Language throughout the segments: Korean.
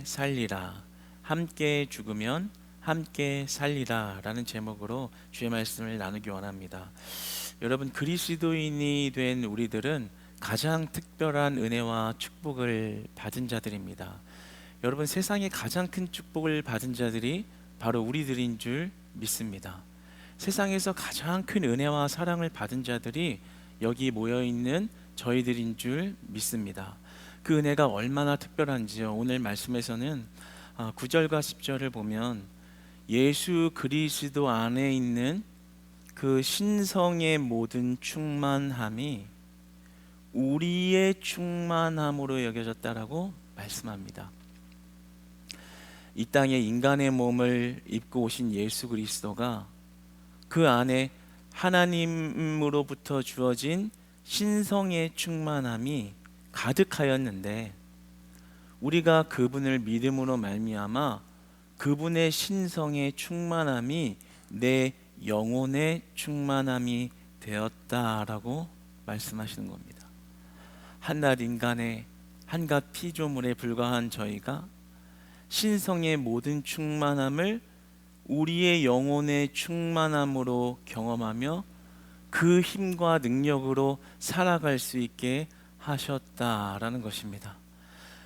살리라. 함께 죽으면 함께 살리라 라는 제목으로 주의 말씀을 나누기 원합니다. 여러분, 그리스도인이 된 우리들은 가장 특별한 은혜와 축복을 받은 자들입니다. 여러분, 세상에 가장 큰 축복을 받은 자들이 바로 우리들인 줄 믿습니다. 세상에서 가장 큰 은혜와 사랑을 받은 자들이 여기 모여있는 저희들인 줄 믿습니다. 그 은혜가 얼마나 특별한지요. 오늘 말씀에서는 9절과 10절을 보면 예수 그리스도 안에 있는 그 신성의 모든 충만함이 우리의 충만함으로 여겨졌다라고 말씀합니다. 이 땅에 인간의 몸을 입고 오신 예수 그리스도가 그 안에 하나님으로부터 주어진 신성의 충만함이 가득하였는데, 우리가 그분을 믿음으로 말미암아 그분의 신성의 충만함이 내 영혼의 충만함이 되었다라고 말씀하시는 겁니다. 한낱 인간의 한갓 피조물에 불과한 저희가 신성의 모든 충만함을 우리의 영혼의 충만함으로 경험하며 그 힘과 능력으로 살아갈 수 있게 하셨다라는 것입니다.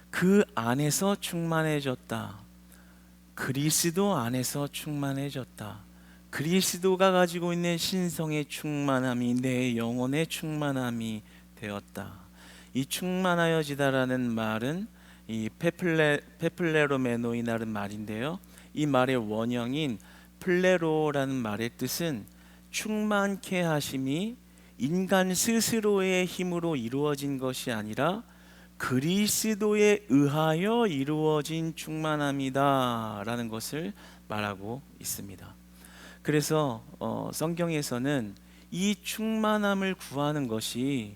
그 안에서 충만해졌다. 그리스도 안에서 충만해졌다. 그리스도가 가지고 있는 신성의 충만함이 내 영혼의 충만함이 되었다. 이 충만하여지다라는 말은 이 페플레로메노이라는 말인데요, 이 말의 원형인 플레로라는 말의 뜻은 충만케 하심이 인간 스스로의 힘으로 이루어진 것이 아니라 그리스도에 의하여 이루어진 충만함이다 라는 것을 말하고 있습니다. 그래서 성경에서는 이 충만함을 구하는 것이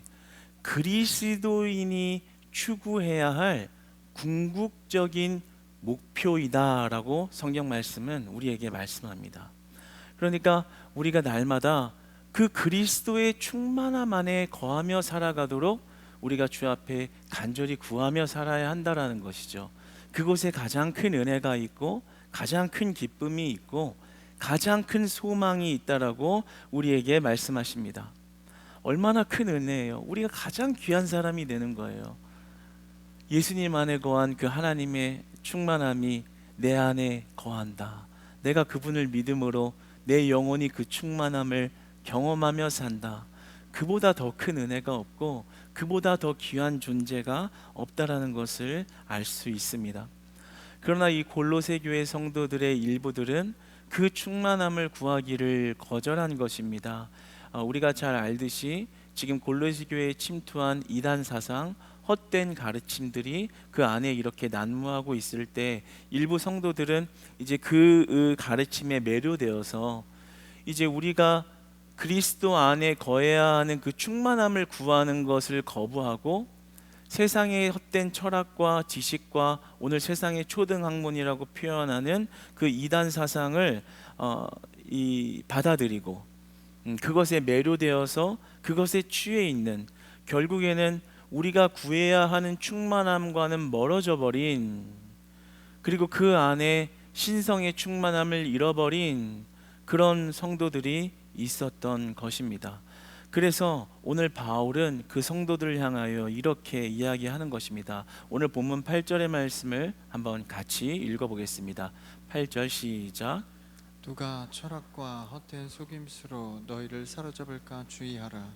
그리스도인이 추구해야 할 궁극적인 목표이다 라고 성경 말씀은 우리에게 말씀합니다. 그러니까 우리가 날마다 그 그리스도의 충만함 안에 거하며 살아가도록 우리가 주 앞에 간절히 구하며 살아야 한다라는 것이죠. 그곳에 가장 큰 은혜가 있고 가장 큰 기쁨이 있고 가장 큰 소망이 있다라고 우리에게 말씀하십니다. 얼마나 큰 은혜예요. 우리가 가장 귀한 사람이 되는 거예요. 예수님 안에 거한 그 하나님의 충만함이 내 안에 거한다. 내가 그분을 믿음으로 내 영혼이 그 충만함을 경험하며 산다. 그보다 더 큰 은혜가 없고 그보다 더 귀한 존재가 없다라는 것을 알 수 있습니다. 그러나 이 골로새 교회 성도들의 일부들은 그 충만함을 구하기를 거절한 것입니다. 우리가 잘 알듯이 지금 골로새 교회에 침투한 이단 사상, 헛된 가르침들이 그 안에 이렇게 난무하고 있을 때 일부 성도들은 이제 그 가르침에 매료되어서 이제 우리가 그리스도 안에 거해야 하는 그 충만함을 구하는 것을 거부하고 세상의 헛된 철학과 지식과 오늘 세상의 초등학문이라고 표현하는 그 이단 사상을 받아들이고 그것에 매료되어서 그것에 취해 있는, 결국에는 우리가 구해야 하는 충만함과는 멀어져 버린, 그리고 그 안에 신성의 충만함을 잃어버린 그런 성도들이 있었던 것입니다. 그래서 오늘 바울은 그 성도들을 향하여 이렇게 이야기하는 것입니다. 오늘 본문 8절의 말씀을 한번 같이 읽어보겠습니다. 8절 시작. 누가 철학과 헛된 속임수로 너희를 사로잡을까 주의하라.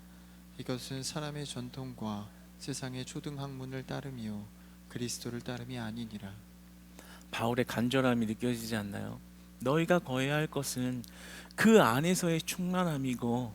이것은 사람의 전통과 세상의 초등학문을 따름이요 그리스도를 따름이 아니니라. 바울의 간절함이 느껴지지 않나요? 너희가 거해야 할 것은 그 안에서의 충만함이고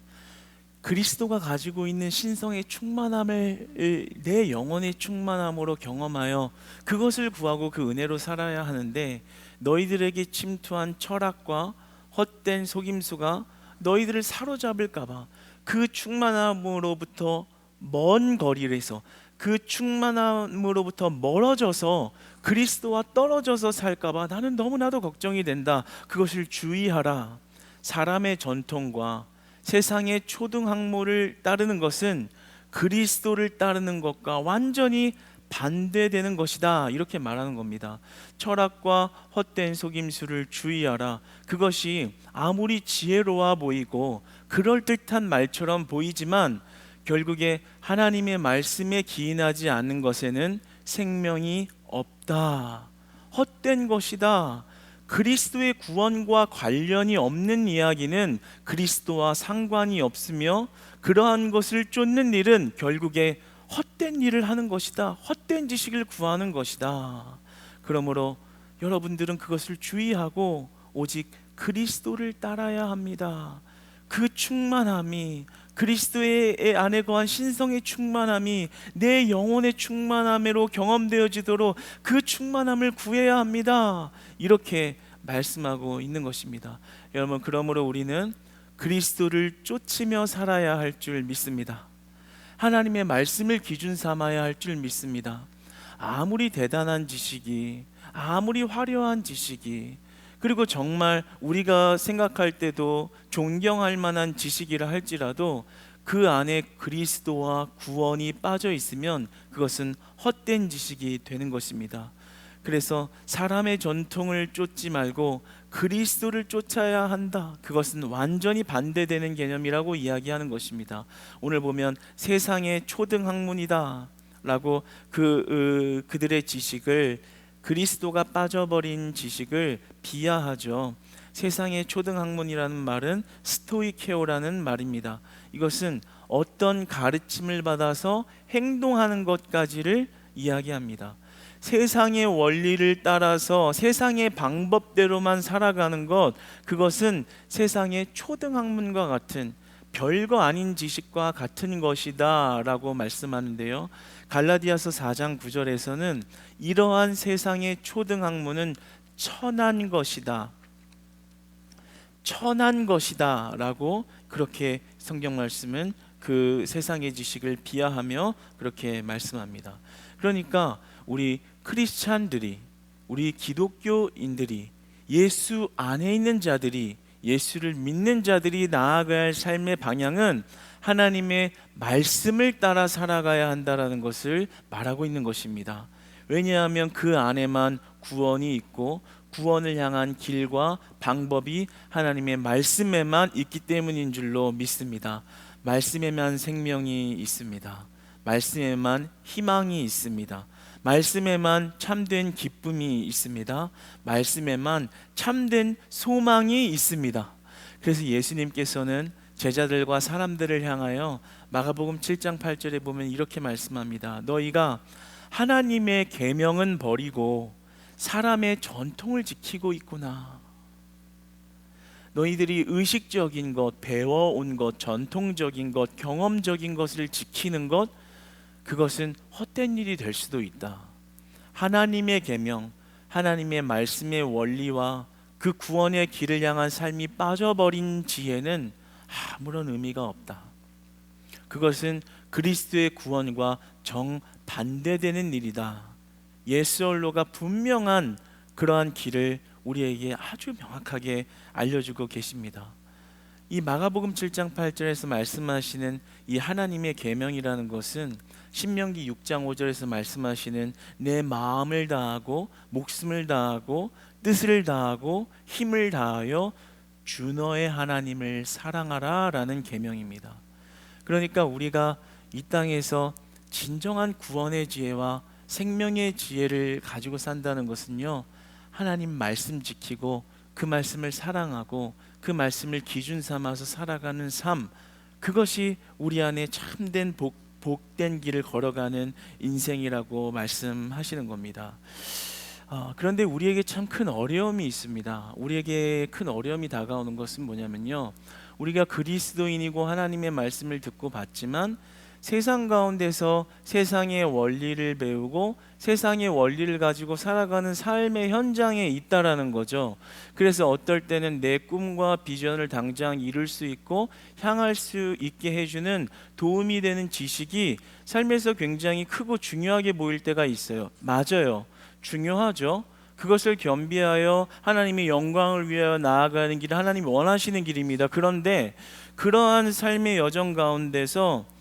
그리스도가 가지고 있는 신성의 충만함을 내 영혼의 충만함으로 경험하여 그것을 구하고 그 은혜로 살아야 하는데, 너희들에게 침투한 철학과 헛된 속임수가 너희들을 사로잡을까봐 그 충만함으로부터 먼 거리에서, 그 충만함으로부터 멀어져서 그리스도와 떨어져서 살까봐 나는 너무나도 걱정이 된다. 그것을 주의하라. 사람의 전통과 세상의 초등학문을 따르는 것은 그리스도를 따르는 것과 완전히 반대되는 것이다, 이렇게 말하는 겁니다. 철학과 헛된 속임수를 주의하라. 그것이 아무리 지혜로워 보이고 그럴듯한 말처럼 보이지만 결국에 하나님의 말씀에 기인하지 않는 것에는 생명이 없다. 헛된 것이다. 그리스도의 구원과 관련이 없는 이야기는 그리스도와 상관이 없으며, 그러한 것을 쫓는 일은 결국에 헛된 일을 하는 것이다. 헛된 지식을 구하는 것이다. 그러므로 여러분들은 그것을 주의하고 오직 그리스도를 따라야 합니다. 그 충만함이, 그리스도의 안에 거한 신성의 충만함이 내 영혼의 충만함으로 경험되어지도록 그 충만함을 구해야 합니다. 이렇게 말씀하고 있는 것입니다. 여러분, 그러므로 우리는 그리스도를 쫓으며 살아야 할 줄 믿습니다. 하나님의 말씀을 기준 삼아야 할 줄 믿습니다. 아무리 대단한 지식이, 아무리 화려한 지식이, 그리고 정말 우리가 생각할 때도 존경할 만한 지식이라 할지라도 그 안에 그리스도와 구원이 빠져 있으면 그것은 헛된 지식이 되는 것입니다. 그래서 사람의 전통을 쫓지 말고 그리스도를 쫓아야 한다. 그것은 완전히 반대되는 개념이라고 이야기하는 것입니다. 오늘 보면 세상의 초등학문이다 라고 그들의 지식을, 그리스도가 빠져버린 지식을 비하하죠. 세상의 초등학문이라는 말은 스토이케오라는 말입니다. 이것은 어떤 가르침을 받아서 행동하는 것까지를 이야기합니다. 세상의 원리를 따라서 세상의 방법대로만 살아가는 것, 그것은 세상의 초등학문과 같은, 별거 아닌 지식과 같은 것이다 라고 말씀하는데요, 갈라디아서 4장 9절에서는 이러한 세상의 초등학문은 천한 것이다, 천한 것이다 라고 그렇게 성경 말씀은 그 세상의 지식을 비하하며 그렇게 말씀합니다. 그러니까 우리 크리스찬들이, 우리 기독교인들이, 예수 안에 있는 자들이, 예수를 믿는 자들이 나아가야 할 삶의 방향은 하나님의 말씀을 따라 살아가야 한다라는 것을 말하고 있는 것입니다. 왜냐하면 그 안에만 구원이 있고 구원을 향한 길과 방법이 하나님의 말씀에만 있기 때문인 줄로 믿습니다. 말씀에만 생명이 있습니다. 말씀에만 희망이 있습니다. 말씀에만 참된 기쁨이 있습니다. 말씀에만 참된 소망이 있습니다. 그래서 예수님께서는 제자들과 사람들을 향하여 마가복음 7장 8절에 보면 이렇게 말씀합니다. 너희가 하나님의 계명은 버리고 사람의 전통을 지키고 있구나. 너희들이 의식적인 것, 배워온 것, 전통적인 것, 경험적인 것을 지키는 것, 그것은 헛된 일이 될 수도 있다. 하나님의 계명, 하나님의 말씀의 원리와 그 구원의 길을 향한 삶이 빠져버린 지혜는 아무런 의미가 없다. 그것은 그리스도의 구원과 정반대되는 일이다. 예수언로가 분명한 그러한 길을 우리에게 아주 명확하게 알려주고 계십니다. 이 마가복음 7장 8절에서 말씀하시는 이 하나님의 계명이라는 것은 신명기 6장 5절에서 말씀하시는 내 마음을 다하고 목숨을 다하고 뜻을 다하고 힘을 다하여 주 너의 하나님을 사랑하라 라는 계명입니다. 그러니까 우리가 이 땅에서 진정한 구원의 지혜와 생명의 지혜를 가지고 산다는 것은요, 하나님 말씀 지키고 그 말씀을 사랑하고 그 말씀을 기준 삼아서 살아가는 삶, 그것이 우리 안에 참된 복된 길을 걸어가는 인생이라고 말씀하시는 겁니다. 그런데 우리에게 참 큰 어려움이 있습니다. 우리에게 큰 어려움이 다가오는 것은 뭐냐면요, 우리가 그리스도인이고 하나님의 말씀을 듣고 봤지만 세상 가운데서 세상의 원리를 배우고 세상의 원리를 가지고 살아가는 삶의 현장에 있다라는 거죠. 그래서 어떨 때는 내 꿈과 비전을 당장 이룰 수 있고 향할 수 있게 해주는 도움이 되는 지식이 삶에서 굉장히 크고 중요하게 보일 때가 있어요. 맞아요. 중요하죠. 그것을 겸비하여 하나님의 영광을 위하여 나아가는 길은 하나님이 원하시는 길입니다. 그런데 그러한 삶의 여정 가운데서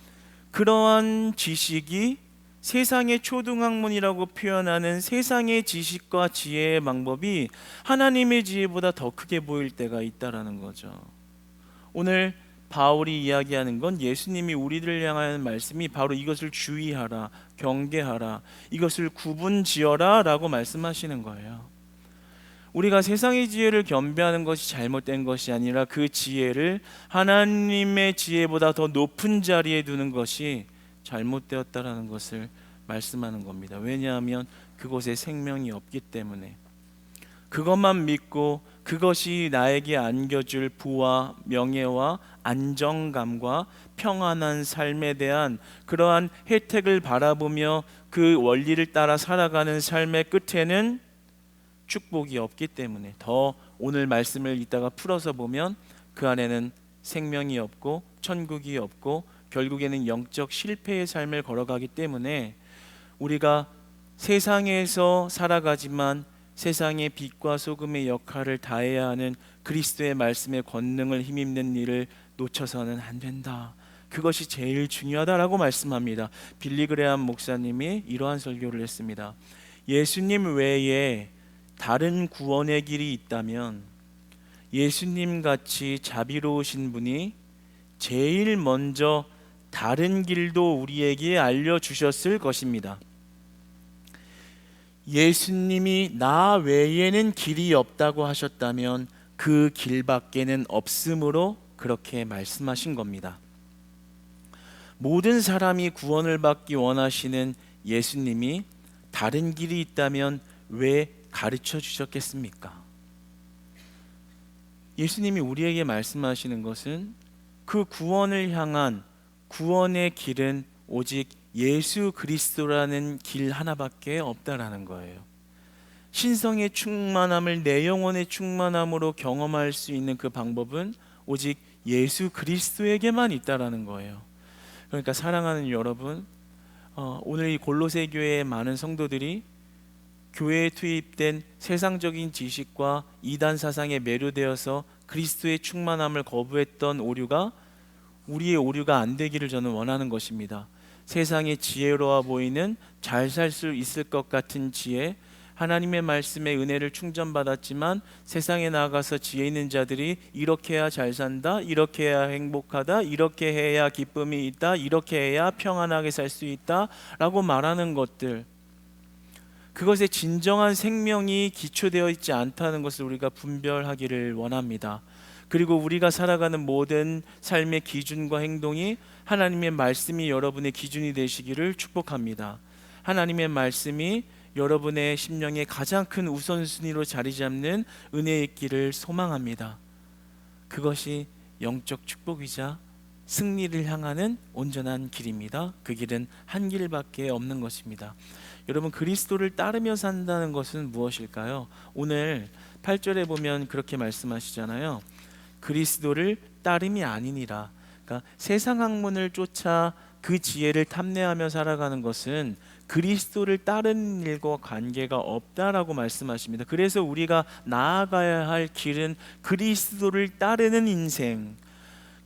그러한 지식이 세상의 초등학문이라고 표현하는 세상의 지식과 지혜의 방법이 하나님의 지혜보다 더 크게 보일 때가 있다라는 거죠. 오늘 바울이 이야기하는 건 예수님이 우리들을 향하는 말씀이 바로 이것을 주의하라, 경계하라, 이것을 구분지어라 라고 말씀하시는 거예요. 우리가 세상의 지혜를 겸비하는 것이 잘못된 것이 아니라 그 지혜를 하나님의 지혜보다 더 높은 자리에 두는 것이 잘못되었다라는 것을 말씀하는 겁니다. 왜냐하면 그곳에 생명이 없기 때문에. 그것만 믿고 그것이 나에게 안겨줄 부와 명예와 안정감과 평안한 삶에 대한 그러한 혜택을 바라보며 그 원리를 따라 살아가는 삶의 끝에는 축복이 없기 때문에, 더 오늘 말씀을 이따가 풀어서 보면 그 안에는 생명이 없고 천국이 없고 결국에는 영적 실패의 삶을 걸어가기 때문에 우리가 세상에서 살아가지만 세상의 빛과 소금의 역할을 다해야 하는 그리스도의 말씀의 권능을 힘입는 일을 놓쳐서는 안 된다. 그것이 제일 중요하다라고 말씀합니다. 빌리 그레함 목사님이 이러한 설교를 했습니다. 예수님 외에 다른 구원의 길이 있다면 예수님 같이 자비로우신 분이 제일 먼저 다른 길도 우리에게 알려주셨을 것입니다. 예수님이 나 외에는 길이 없다고 하셨다면 그 길밖에는 없으므로 그렇게 말씀하신 겁니다. 모든 사람이 구원을 받기 원하시는 예수님이 다른 길이 있다면 왜 가르쳐 주셨겠습니까? 예수님이 우리에게 말씀하시는 것은 그 구원을 향한 구원의 길은 오직 예수 그리스도라는 길 하나밖에 없다라는 거예요. 신성의 충만함을 내 영혼의 충만함으로 경험할 수 있는 그 방법은 오직 예수 그리스도에게만 있다라는 거예요. 그러니까 사랑하는 여러분, 오늘 이 골로새 교회의 많은 성도들이 교회에 투입된 세상적인 지식과 이단 사상에 매료되어서 그리스도의 충만함을 거부했던 오류가 우리의 오류가 안 되기를 저는 원하는 것입니다. 세상의 지혜로워 보이는 잘 살 수 있을 것 같은 지혜, 하나님의 말씀의 은혜를 충전받았지만 세상에 나가서 지혜 있는 자들이 이렇게 해야 잘 산다, 이렇게 해야 행복하다, 이렇게 해야 기쁨이 있다, 이렇게 해야 평안하게 살 수 있다 라고 말하는 것들, 그것에 진정한 생명이 기초되어 있지 않다는 것을 우리가 분별하기를 원합니다. 그리고 우리가 살아가는 모든 삶의 기준과 행동이 하나님의 말씀이 여러분의 기준이 되시기를 축복합니다. 하나님의 말씀이 여러분의 심령에 가장 큰 우선순위로 자리 잡는 은혜의 길을 소망합니다. 그것이 영적 축복이자 승리를 향하는 온전한 길입니다. 그 길은 한 길밖에 없는 것입니다. 여러분, 그리스도를 따르며 산다는 것은 무엇일까요? 오늘 8절에 보면 그렇게 말씀하시잖아요. 그리스도를 따름이 아니니라. 그러니까 세상 학문을 쫓아 그 지혜를 탐내하며 살아가는 것은 그리스도를 따르는 일과 관계가 없다라고 말씀하십니다. 그래서 우리가 나아가야 할 길은 그리스도를 따르는 인생,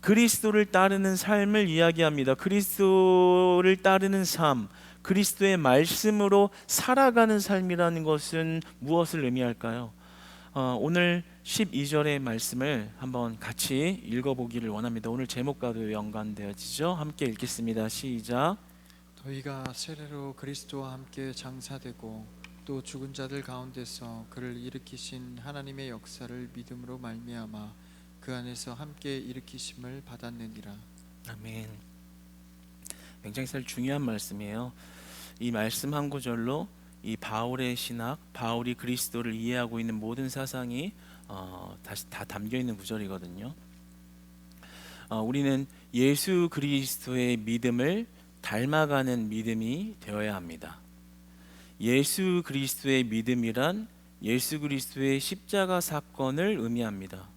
그리스도를 따르는 삶을 이야기합니다. 그리스도를 따르는 삶, 그리스도의 말씀으로 살아가는 삶이라는 것은 무엇을 의미할까요? 오늘 12절의 말씀을 한번 같이 읽어보기를 원합니다. 오늘 제목과도 연관되어지죠. 함께 읽겠습니다. 시작. 너희가 세례로 그리스도와 함께 장사되고 또 죽은 자들 가운데서 그를 일으키신 하나님의 역사를 믿음으로 말미암아 그 안에서 함께 일으키심을 받았느니라. 아멘. 굉장히 중요한 말씀이에요. 이 말씀 한 구절로 이 바울의 신학, 바울이 그리스도를 이해하고 있는 모든 사상이 다 담겨 있는 구절이거든요. 우리는 예수 그리스도의 믿음을 닮아가는 믿음이 되어야 합니다. 예수 그리스도의 믿음이란 예수 그리스도의 십자가 사건을 의미합니다.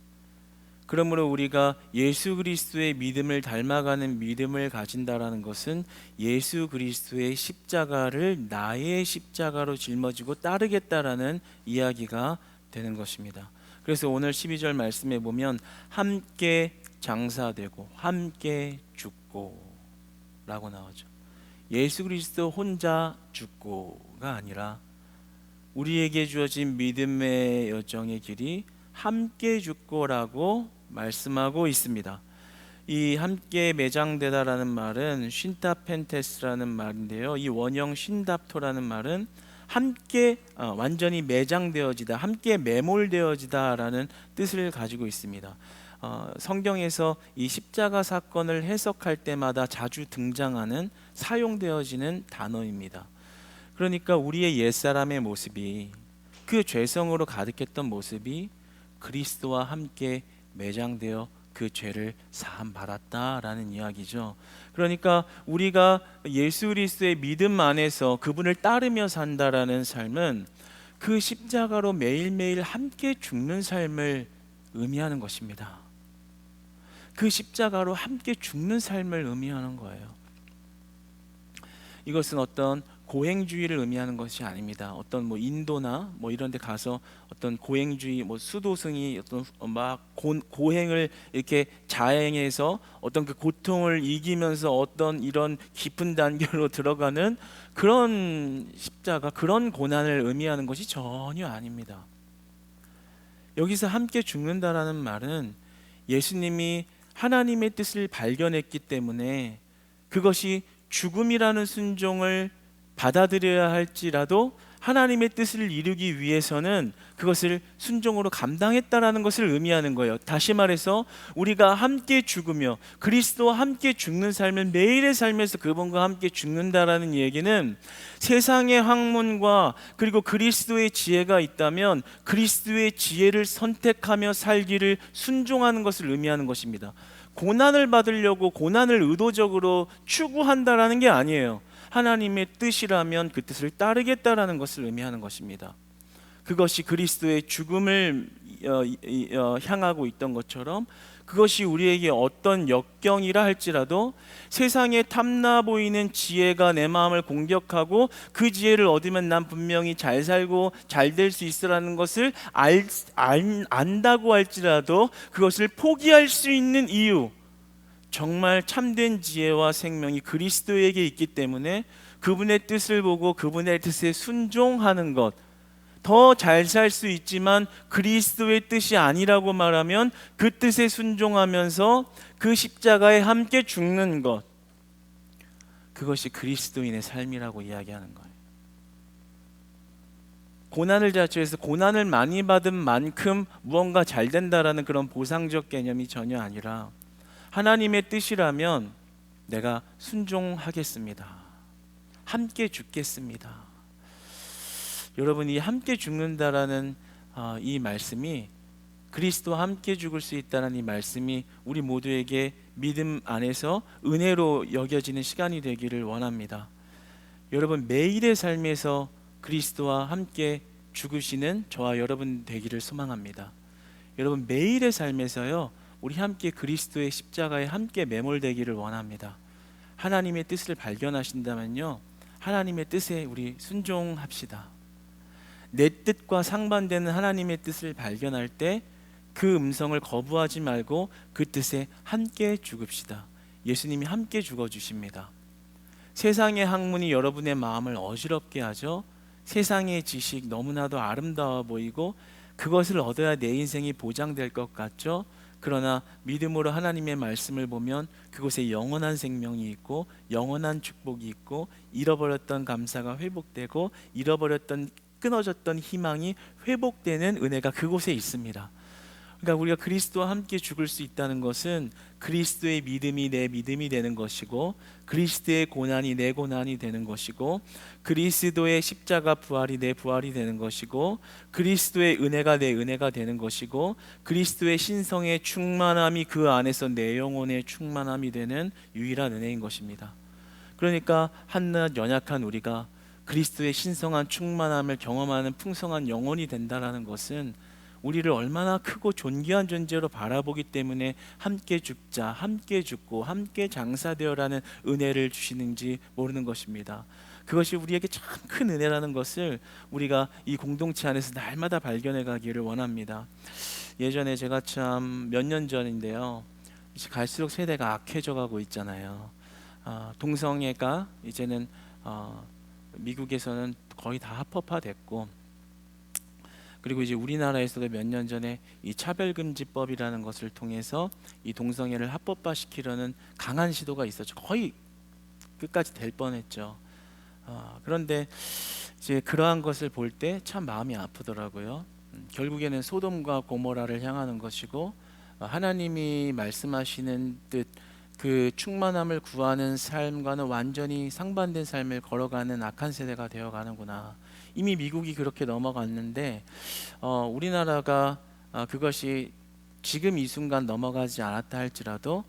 그러므로 우리가 예수 그리스도의 믿음을 닮아가는 믿음을 가진다라는 것은 예수 그리스도의 십자가를 나의 십자가로 짊어지고 따르겠다라는 이야기가 되는 것입니다. 그래서 오늘 12절 말씀에 보면 함께 장사되고 함께 죽고 라고 나오죠. 예수 그리스도 혼자 죽고가 아니라 우리에게 주어진 믿음의 여정의 길이 함께 죽고라고 말씀하고 있습니다. 이 함께 매장되다라는 말은 쉰타펜테스라는 말인데요. 이 원형 쉰답토라는 말은 함께 완전히 매장되어지다, 함께 매몰되어지다라는 뜻을 가지고 있습니다. 성경에서 이 십자가 사건을 해석할 때마다 자주 등장하는 사용되어지는 단어입니다. 그러니까 우리의 옛사람의 모습이, 그 죄성으로 가득했던 모습이 그리스도와 함께 매장되어 그 죄를 사함 받았다라는 이야기죠. 그러니까 우리가 예수 그리스도의 믿음 안에서 그분을 따르며 산다라는 삶은 그 십자가로 매일매일 함께 죽는 삶을 의미하는 것입니다. 그 십자가로 함께 죽는 삶을 의미하는 거예요. 이것은 어떤 고행주의를 의미하는 것이 아닙니다. 어떤 인도나 이런 데 가서 어떤 고행주의 수도승이 어떤 고행을 이렇게 자행해서 어떤 그 고통을 이기면서 어떤 이런 깊은 단계로 들어가는 그런 십자가, 그런 고난을 의미하는 것이 전혀 아닙니다. 여기서 함께 죽는다라는 말은 예수님이 하나님의 뜻을 발견했기 때문에 그것이 죽음이라는 순종을 받아들여야 할지라도 하나님의 뜻을 이루기 위해서는 그것을 순종으로 감당했다라는 것을 의미하는 거예요. 다시 말해서 우리가 함께 죽으며 그리스도와 함께 죽는 삶을 매일의 삶에서 그분과 함께 죽는다라는 얘기는 세상의 학문과 그리고 그리스도의 지혜가 있다면 그리스도의 지혜를 선택하며 살기를 순종하는 것을 의미하는 것입니다. 고난을 받으려고 고난을 의도적으로 추구한다라는 게 아니에요. 하나님의 뜻이라면 그 뜻을 따르겠다라는 것을 의미하는 것입니다. 그것이 그리스도의 죽음을 향하고 있던 것처럼 그것이 우리에게 어떤 역경이라 할지라도 세상에 탐나 보이는 지혜가 내 마음을 공격하고 그 지혜를 얻으면 난 분명히 잘 살고 잘 될 수 있으라는 것을 안다고 할지라도 그것을 포기할 수 있는 이유, 정말 참된 지혜와 생명이 그리스도에게 있기 때문에 그분의 뜻을 보고 그분의 뜻에 순종하는 것, 더 잘 살 수 있지만 그리스도의 뜻이 아니라고 말하면 그 뜻에 순종하면서 그 십자가에 함께 죽는 것, 그것이 그리스도인의 삶이라고 이야기하는 거예요. 고난을 자초해서 고난을 많이 받은 만큼 무언가 잘 된다라는 그런 보상적 개념이 전혀 아니라 하나님의 뜻이라면 내가 순종하겠습니다. 함께 죽겠습니다. 여러분이 함께 죽는다라는 이 말씀이, 그리스도와 함께 죽을 수 있다는 이 말씀이 우리 모두에게 믿음 안에서 은혜로 여겨지는 시간이 되기를 원합니다. 여러분, 매일의 삶에서 그리스도와 함께 죽으시는 저와 여러분 되기를 소망합니다. 여러분, 매일의 삶에서요, 우리 함께 그리스도의 십자가에 함께 매몰되기를 원합니다. 하나님의 뜻을 발견하신다면요, 하나님의 뜻에 우리 순종합시다. 내 뜻과 상반되는 하나님의 뜻을 발견할 때 그 음성을 거부하지 말고 그 뜻에 함께 죽읍시다. 예수님이 함께 죽어주십니다. 세상의 학문이 여러분의 마음을 어지럽게 하죠. 세상의 지식 너무나도 아름다워 보이고 그것을 얻어야 내 인생이 보장될 것 같죠. 그러나 믿음으로 하나님의 말씀을 보면 그곳에 영원한 생명이 있고 영원한 축복이 있고 잃어버렸던 감사가 회복되고 잃어버렸던 끊어졌던 희망이 회복되는 은혜가 그곳에 있습니다. 그러니까 우리가 그리스도와 함께 죽을 수 있다는 것은 그리스도의 믿음이 내 믿음이 되는 것이고 그리스도의 고난이 내 고난이 되는 것이고 그리스도의 십자가 부활이 내 부활이 되는 것이고 그리스도의 은혜가 내 은혜가 되는 것이고 그리스도의 신성의 충만함이 그 안에서 내 영혼의 충만함이 되는 유일한 은혜인 것입니다. 그러니까 한낱 연약한 우리가 그리스도의 신성한 충만함을 경험하는 풍성한 영혼이 된다는 것은 우리를 얼마나 크고 존귀한 존재로 바라보기 때문에 함께 죽자, 함께 죽고 함께 장사되어라는 은혜를 주시는지 모르는 것입니다. 그것이 우리에게 참 큰 은혜라는 것을 우리가 이 공동체 안에서 날마다 발견해 가기를 원합니다. 예전에 제가 참 몇 년 전인데요, 갈수록 세대가 악해져 가고 있잖아요. 동성애가 이제는 미국에서는 거의 다 합법화됐고, 그리고 이제 우리나라에서도 몇 년 전에 이 차별금지법이라는 것을 통해서 이 동성애를 합법화시키려는 강한 시도가 있었죠. 거의 끝까지 될 뻔했죠. 그런데 이제 그러한 것을 볼 때 참 마음이 아프더라고요. 결국에는 소돔과 고모라를 향하는 것이고, 하나님이 말씀하시는 듯 그 충만함을 구하는 삶과는 완전히 상반된 삶을 걸어가는 악한 세대가 되어가는구나. 이미 미국이 그렇게 넘어갔는데 우리나라가 그것이 지금 이 순간 넘어가지 않았다 할지라도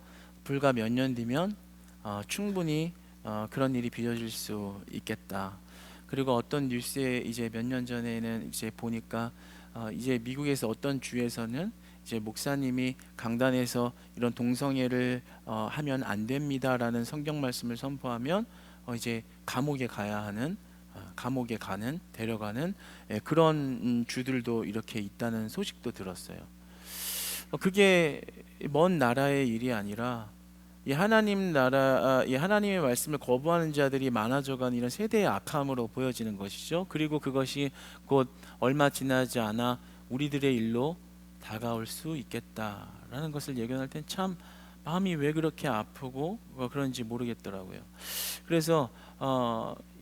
불과 몇 년 뒤면 충분히 그런 일이 빚어질 수 있겠다. 그리고 어떤 뉴스에 이제 몇 년 전에는 이제 보니까 이제 미국에서 어떤 주에서는 이제 목사님이 강단에서 이런 동성애를 하면 안 됩니다라는 성경 말씀을 선포하면 이제 감옥에 가야 하는, 감옥에 가는, 데려가는 그런 주들도 이렇게 있다는 소식도 들었어요. 그게 먼 나라의 일이 아니라 이 하나님 나라, 이 하나님의 말씀을 거부하는 자들이 많아져가는 이런 세대의 악함으로 보여지는 것이죠. 그리고 그것이 곧 얼마 지나지 않아 우리들의 일로 다가올 수 있겠다라는 것을 예견할 땐 참 마음이 왜 그렇게 아프고 그런지 모르겠더라고요. 그래서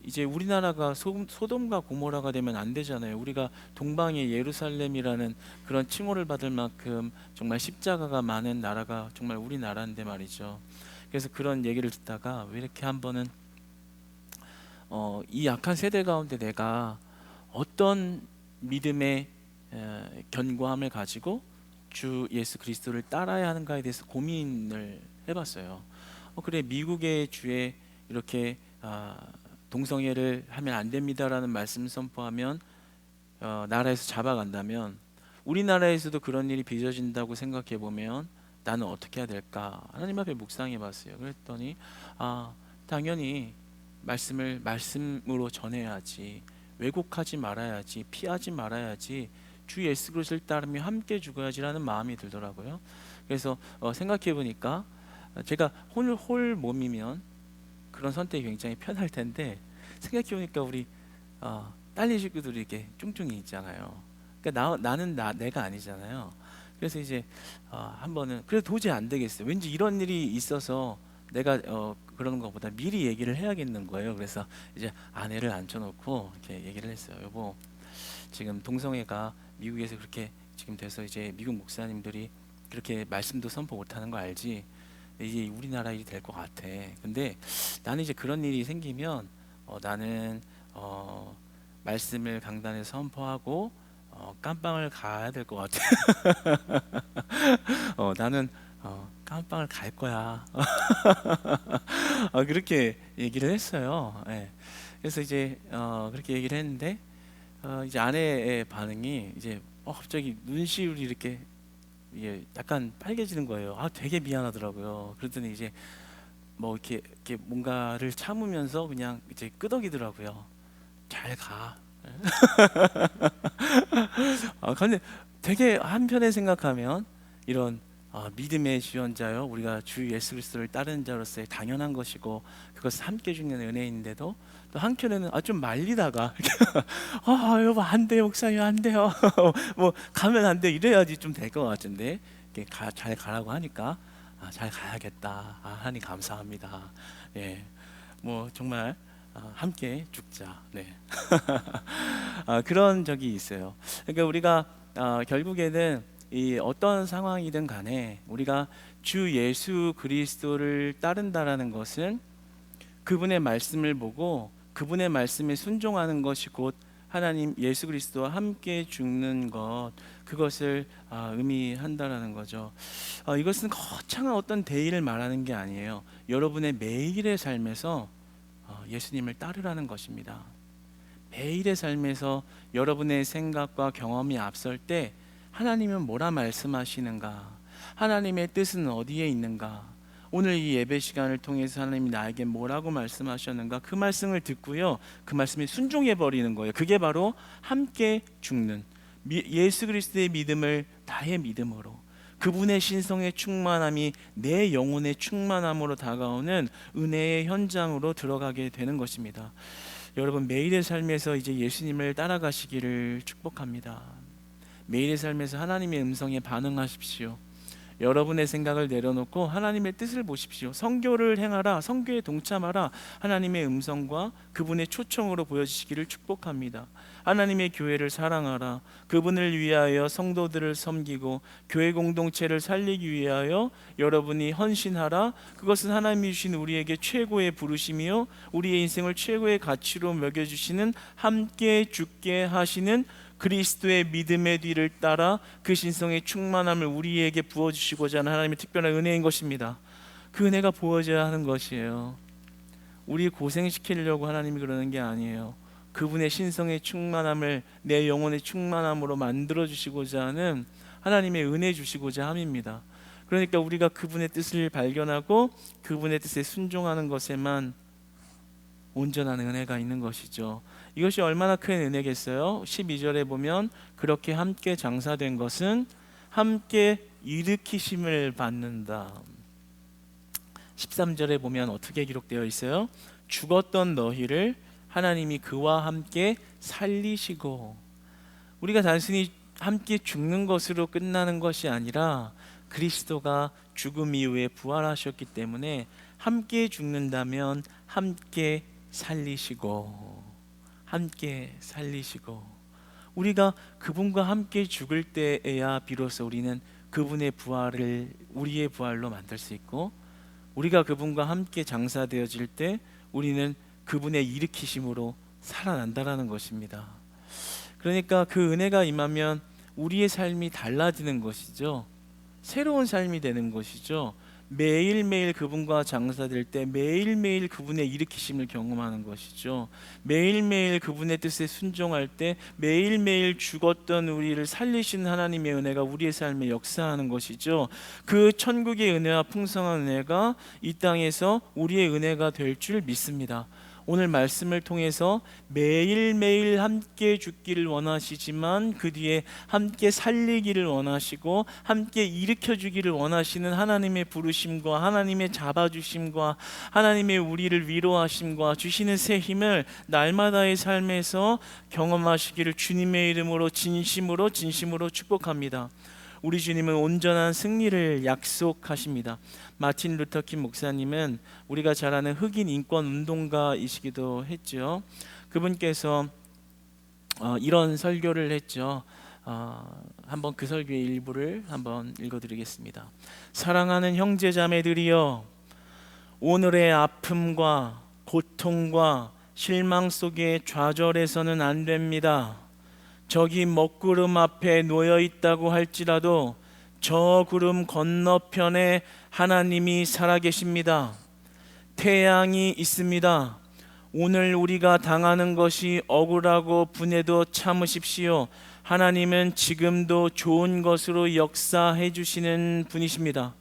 이제 우리나라가 소돔과 고모라가 되면 안 되잖아요. 우리가 동방의 예루살렘이라는 그런 칭호를 받을 만큼 정말 십자가가 많은 나라가 정말 우리나라인데 말이죠. 그래서 그런 얘기를 듣다가 왜 이렇게 한 번은 이 약한 세대 가운데 내가 어떤 믿음의 견고함을 가지고 주 예수 그리스도를 따라야 하는가에 대해서 고민을 해봤어요. 그래, 미국의 주에 이렇게 동성애를 하면 안 됩니다라는 말씀 선포하면 나라에서 잡아간다면, 우리나라에서도 그런 일이 빚어진다고 생각해 보면 나는 어떻게 해야 될까? 하나님 앞에 묵상해 봤어요. 그랬더니 당연히 말씀을 말씀으로 전해야지, 왜곡하지 말아야지, 피하지 말아야지, 주 예수 그리스도를 따르며 함께 죽어야지라는 마음이 들더라고요. 그래서 생각해 보니까 제가 홀 몸이면 그런 선택이 굉장히 편할 텐데, 생각해 보니까 우리 딸린 식구들이 이렇게 쭝쭝이 있잖아요. 그러니까 나는 내가 아니잖아요. 그래서 이제 한 번은 그래도 도저히 안 되겠어요. 왠지 이런 일이 있어서 내가 그러는 것보다 미리 얘기를 해야겠는 거예요. 그래서 이제 아내를 앉혀놓고 이렇게 얘기를 했어요. 여보, 지금 동성애가 미국에서 그렇게 지금 돼서 이제 미국 목사님들이 그렇게 말씀도 선포 못하는 거 알지? 이제 우리나라 일이 될 것 같아. 근데 나는 이제 그런 일이 생기면 나는 말씀을 강단에 선포하고 깜빵을 가야 될 것 같아. 나는 깜빵을 갈 거야. 그렇게 얘기를 했어요. 예. 그래서 이제 그렇게 얘기를 했는데 이제 아내의 반응이 이제 갑자기 눈시울이 이렇게 약간 빨개지는 거예요. 되게 미안하더라고요. 그랬더니 이제 뭐 이렇게 뭔가를 참으면서 그냥 이제 끄덕이더라고요. 잘 가. 근데 되게 한편에 생각하면 이런 믿음의 지원자요, 우리가 주 예수 그리스도를 따르는 자로서의 당연한 것이고 그것을 함께 주는 은혜인데도 또 한켠에는 좀 말리다가 여보 안 돼요, 목사님 안 돼요. 뭐 가면 안 돼, 이래야지 좀 될 것 같은데 잘 가라고 하니까 잘 가야겠다. 하나님 감사합니다. 예, 뭐 정말 함께 죽자. 네. 그런 적이 있어요. 그러니까 우리가 결국에는 이 어떤 상황이든 간에 우리가 주 예수 그리스도를 따른다라는 것은 그분의 말씀을 보고 그분의 말씀에 순종하는 것이 곧 하나님 예수 그리스도와 함께 죽는 것, 그것을 의미한다라는 거죠. 이것은 거창한 어떤 대의를 말하는 게 아니에요. 여러분의 매일의 삶에서 예수님을 따르라는 것입니다. 매일의 삶에서 여러분의 생각과 경험이 앞설 때 하나님은 뭐라 말씀하시는가? 하나님의 뜻은 어디에 있는가? 오늘 이 예배 시간을 통해서 하나님이 나에게 뭐라고 말씀하셨는가? 그 말씀을 듣고요, 그 말씀에 순종해 버리는 거예요. 그게 바로 함께 죽는 예수 그리스도의 믿음을 나의 믿음으로, 그분의 신성의 충만함이 내 영혼의 충만함으로 다가오는 은혜의 현장으로 들어가게 되는 것입니다. 여러분, 매일의 삶에서 이제 예수님을 따라가시기를 축복합니다. 매일의 삶에서 하나님의 음성에 반응하십시오. 여러분의 생각을 내려놓고 하나님의 뜻을 보십시오. 선교를 행하라, 선교에 동참하라. 하나님의 음성과 그분의 초청으로 보여주시기를 축복합니다. 하나님의 교회를 사랑하라. 그분을 위하여 성도들을 섬기고 교회 공동체를 살리기 위하여 여러분이 헌신하라. 그것은 하나님이 주신 우리에게 최고의 부르심이요 우리의 인생을 최고의 가치로 먹여주시는, 함께 죽게 하시는 그리스도의 믿음의 뒤를 따라 그 신성의 충만함을 우리에게 부어주시고자 하는 하나님의 특별한 은혜인 것입니다. 그 은혜가 부어져야 하는 것이에요. 우리 고생시키려고 하나님이 그러는 게 아니에요. 그분의 신성의 충만함을 내 영혼의 충만함으로 만들어주시고자 하는 하나님의 은혜 주시고자 함입니다. 그러니까 우리가 그분의 뜻을 발견하고 그분의 뜻에 순종하는 것에만 온전한 은혜가 있는 것이죠. 이것이 얼마나 큰 은혜겠어요? 12절에 보면 그렇게 함께 장사된 것은 함께 일으키심을 받는다. 13절에 보면 어떻게 기록되어 있어요? 죽었던 너희를 하나님이 그와 함께 살리시고. 우리가 단순히 함께 죽는 것으로 끝나는 것이 아니라 그리스도가 죽음 이후에 부활하셨기 때문에 함께 죽는다면 함께 살리시고, 함께 살리시고, 우리가 그분과 함께 죽을 때에야 비로소 우리는 그분의 부활을 우리의 부활로 만들 수 있고, 우리가 그분과 함께 장사되어질 때 우리는 그분의 일으키심으로 살아난다라는 것입니다. 그러니까 그 은혜가 임하면 우리의 삶이 달라지는 것이죠. 새로운 삶이 되는 것이죠. 매일매일 그분과 장사될 때 매일매일 그분의 일으키심을 경험하는 것이죠. 매일매일 그분의 뜻에 순종할 때 매일매일 죽었던 우리를 살리신 하나님의 은혜가 우리의 삶에 역사하는 것이죠. 그 천국의 은혜와 풍성한 은혜가 이 땅에서 우리의 은혜가 될 줄 믿습니다. 오늘 말씀을 통해서 매일매일 함께 죽기를 원하시지만 그 뒤에 함께 살리기를 원하시고 함께 일으켜주기를 원하시는 하나님의 부르심과 하나님의 잡아주심과 하나님의 우리를 위로하심과 주시는 새 힘을 날마다의 삶에서 경험하시기를 주님의 이름으로 진심으로 축복합니다. 우리 주님은 온전한 승리를 약속하십니다. 마틴 루터 킹 목사님은 우리가 잘 아는 흑인 인권 운동가이시기도 했죠. 그분께서 이런 설교를 했죠. 한번 그 설교의 일부를 한번 읽어드리겠습니다. 사랑하는 형제자매들이여, 오늘의 아픔과 고통과 실망 속에 좌절해서는 안 됩니다. 저기 먹구름 앞에 놓여 있다고 할지라도 저 구름 건너편에 하나님이 살아계십니다. 태양이 있습니다. 오늘 우리가 당하는 것이 억울하고 분해도 참으십시오. 하나님은 지금도 좋은 것으로 역사해 주시는 분이십니다.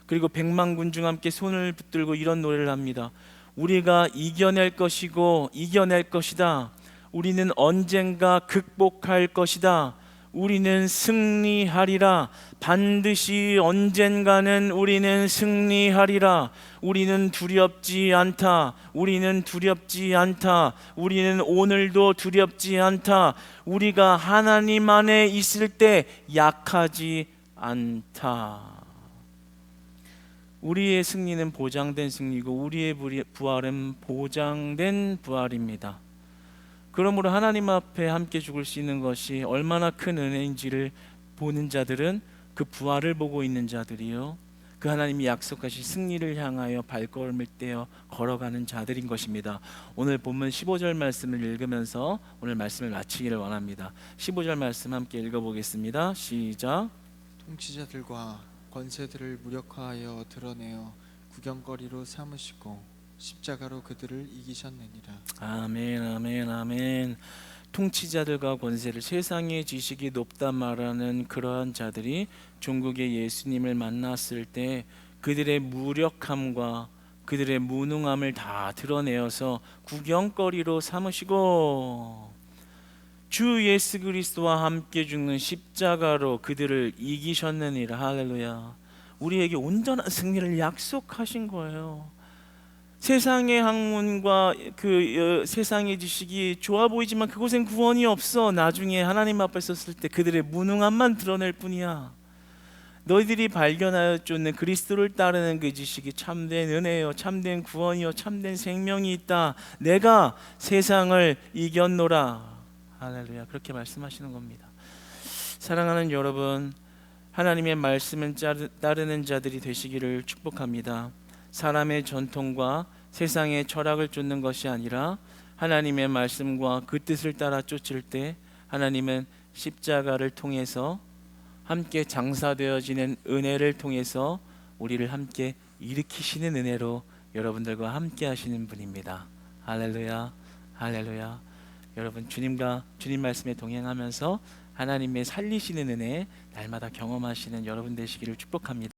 그리고 백만 군중 함께 손을 붙들고 이런 노래를 합니다. 우리가 이겨낼 것이고 이겨낼 것이다. 우리는 언젠가 극복할 것이다. 우리는 승리하리라. 반드시 언젠가는 우리는 승리하리라. 우리는 두렵지 않다. 우리는 두렵지 않다. 우리는 오늘도 두렵지 않다. 우리가 하나님 안에 있을 때 약하지 않다. 우리의 승리는 보장된 승리고 우리의 부활은 보장된 부활입니다. 그러므로 하나님 앞에 함께 죽을 수 있는 것이 얼마나 큰 은혜인지를 보는 자들은 그 부활을 보고 있는 자들이요, 그 하나님이 약속하신 승리를 향하여 발걸음을 떼어 걸어가는 자들인 것입니다. 오늘 본문 15절 말씀을 읽으면서 오늘 말씀을 마치기를 원합니다. 15절 말씀 함께 읽어보겠습니다. 시작. 통치자들과 권세들을 무력화하여 드러내어 구경거리로 삼으시고 십자가로 그들을 이기셨느니라. 아멘, 아멘, 아멘. 통치자들과 권세를, 세상의 지식이 높다 말하는 그러한 자들이 종국의 예수님을 만났을 때 그들의 무력함과 그들의 무능함을 다 드러내어서 구경거리로 삼으시고, 주 예수 그리스도와 함께 죽는 십자가로 그들을 이기셨느니라. 할렐루야. 우리에게 온전한 승리를 약속하신 거예요. 세상의 학문과 세상의 지식이 좋아 보이지만 그곳엔 구원이 없어. 나중에 하나님 앞에 섰을 때 그들의 무능함만 드러낼 뿐이야. 너희들이 발견하여 쫓는 그리스도를 따르는 그 지식이 참된 은혜요, 참된 구원이요, 참된 생명이 있다. 내가 세상을 이겼노라. 할렐루야. 그렇게 말씀하시는 겁니다. 사랑하는 여러분, 하나님의 말씀을 따르는 자들이 되시기를 축복합니다. 사람의 전통과 세상의 철학을 쫓는 것이 아니라 하나님의 말씀과 그 뜻을 따라 쫓을 때 하나님은 십자가를 통해서 함께 장사되어지는 은혜를 통해서 우리를 함께 일으키시는 은혜로 여러분들과 함께 하시는 분입니다. 할렐루야. 할렐루야. 여러분, 주님 말씀에 동행하면서 하나님의 살리시는 은혜 날마다 경험하시는 여러분 되시기를 축복합니다.